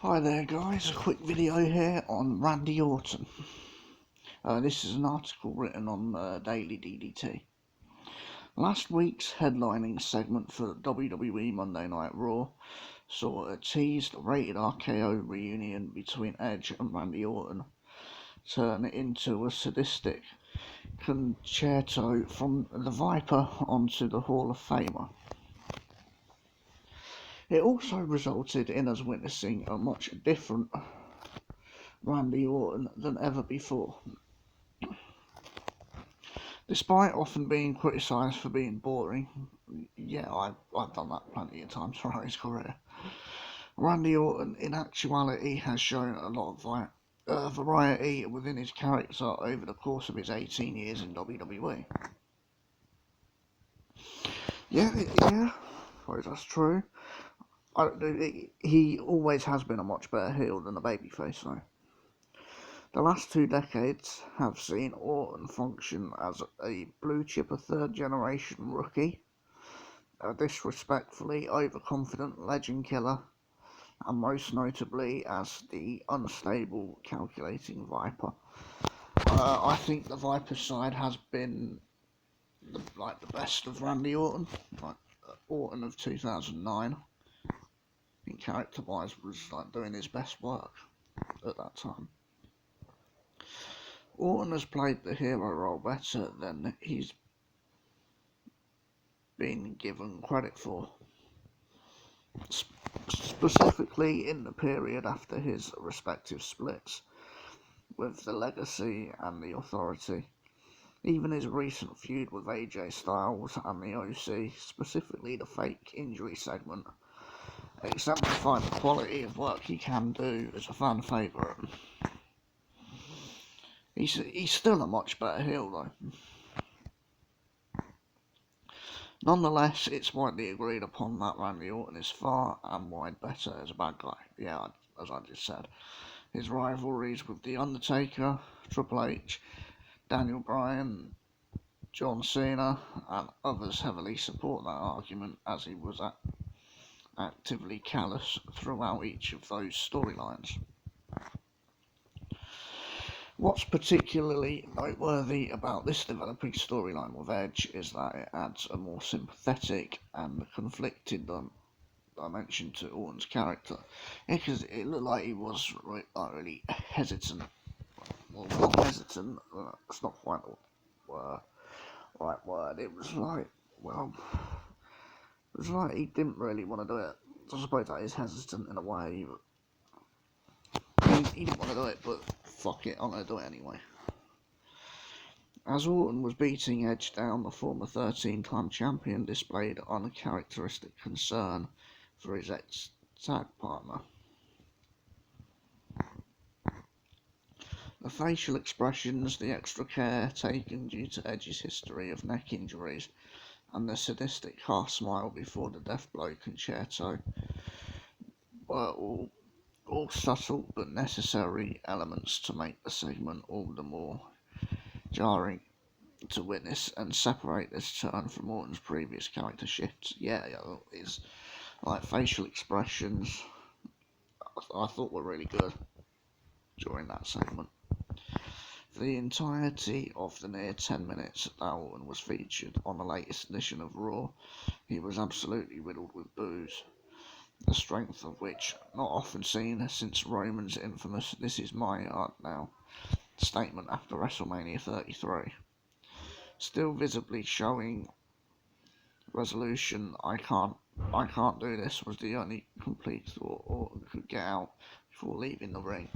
Hi there guys, a quick video here on Randy Orton. This is an article written on Daily DDT. Last week's headlining segment for WWE Monday Night Raw saw a teased rated RKO reunion between Edge and Randy Orton turn into a sadistic concerto from the Viper onto the Hall of Famer. It also resulted in us witnessing a much different Randy Orton than ever before. Despite often being criticised for being boring, yeah, I've done that plenty of times throughout his career, Randy Orton in actuality has shown a lot of variety within his character over the course of his 18 years in WWE. Yeah, I suppose that's true. He always has been a much better heel than a babyface, though. The last 2 decades have seen Orton function as a blue chipper third generation rookie, a disrespectfully overconfident legend killer, and most notably as the unstable calculating Viper. I think the Viper side has been the best of Randy Orton, Orton of 2009. I think character wise was doing his best work at that time. Orton has played the hero role better than he's been given credit for, specifically in the period after his respective splits with the Legacy and the Authority. Even his recent feud with AJ Styles and the OC, specifically the fake injury segment, exemplified the quality of work he can do as a fan favourite. He's still a much better heel though. Nonetheless, it's widely agreed upon that Randy Orton is far and wide better as a bad guy. Yeah, as I just said. His rivalries with The Undertaker, Triple H, Daniel Bryan, John Cena, and others heavily support that argument, as he was actively callous throughout each of those storylines. What's particularly noteworthy about this developing storyline with Edge is that it adds a more sympathetic and conflicted dimension to Orton's character. Because it looked like he was really hesitant. Well, not hesitant, it's not quite the right word. It was like he didn't really want to do it. I suppose that is hesitant in a way. He didn't want to do it, but fuck it, I'm going to do it anyway. As Orton was beating Edge down, the former 13-time champion displayed uncharacteristic concern for his ex-tag partner. The facial expressions, the extra care taken due to Edge's history of neck injuries, and the sadistic half smile before the death blow concerto were all subtle but necessary elements to make the segment all the more jarring to witness and separate this turn from Orton's previous character shifts. His facial expressions I thought were really good during that segment. For the entirety of the near 10 minutes that Orton was featured on the latest edition of Raw, he was absolutely riddled with boos, the strength of which not often seen since Roman's infamous "This is my art now" statement after WrestleMania 33. Still visibly showing resolution, I can't do this, was the only complete thought Orton could get out before leaving the ring.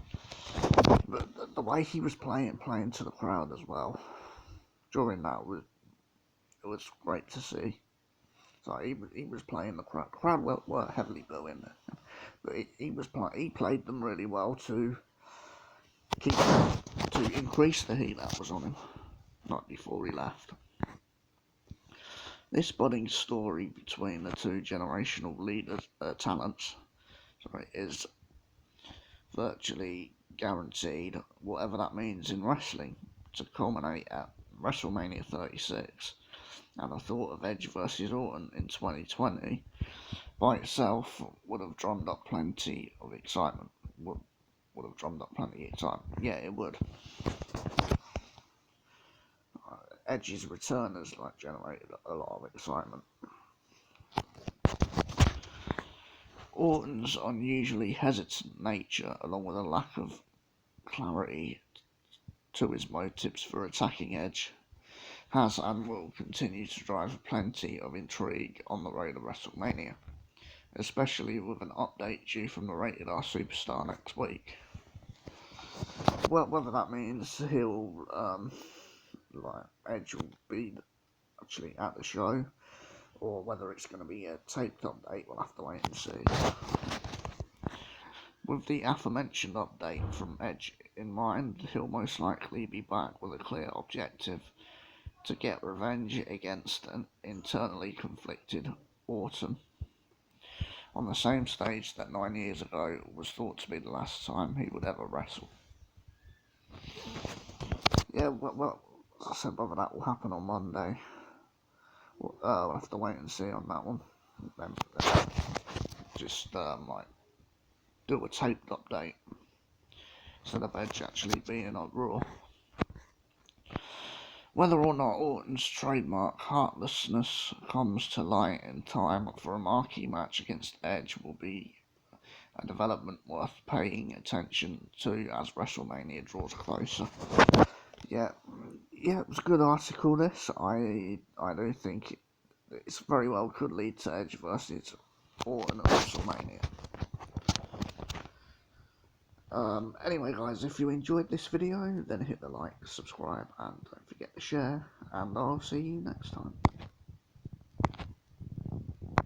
But the way he was playing to the crowd as well during that was great to see. So he was playing the crowd. The crowd were heavily booing, but he played them really well to increase the heat that was on him, not before he left. This budding story between the two generational talents is virtually guaranteed, whatever that means in wrestling, to culminate at WrestleMania 36. And the thought of Edge versus Orton in 2020 by itself would have drummed up plenty of excitement. Would have drummed up plenty of excitement. Yeah, it would. Edge's return has generated a lot of excitement. Orton's unusually hesitant nature, along with a lack of clarity to his motives for attacking Edge, has and will continue to drive plenty of intrigue on the road to WrestleMania, especially with an update due from the Rated R Superstar next week. Well, whether that means Edge will be actually at the show, or whether it's going to be a taped update, we'll have to wait and see. With the aforementioned update from Edge in mind, he'll most likely be back with a clear objective to get revenge against an internally conflicted Orton, on the same stage that 9 years ago was thought to be the last time he would ever wrestle. Yeah, well, I said whether that will happen on Monday. We'll have to wait and see on that one. Then just do a taped update instead of Edge actually being on Raw. Whether or not Orton's trademark heartlessness comes to light in time for a marquee match against Edge will be a development worth paying attention to as WrestleMania draws closer. Yeah, it was a good article, this. I do think it's very well could lead to Edge versus Orton at WrestleMania. Anyway, guys, if you enjoyed this video, then hit the like, subscribe, and don't forget to share, and I'll see you next time.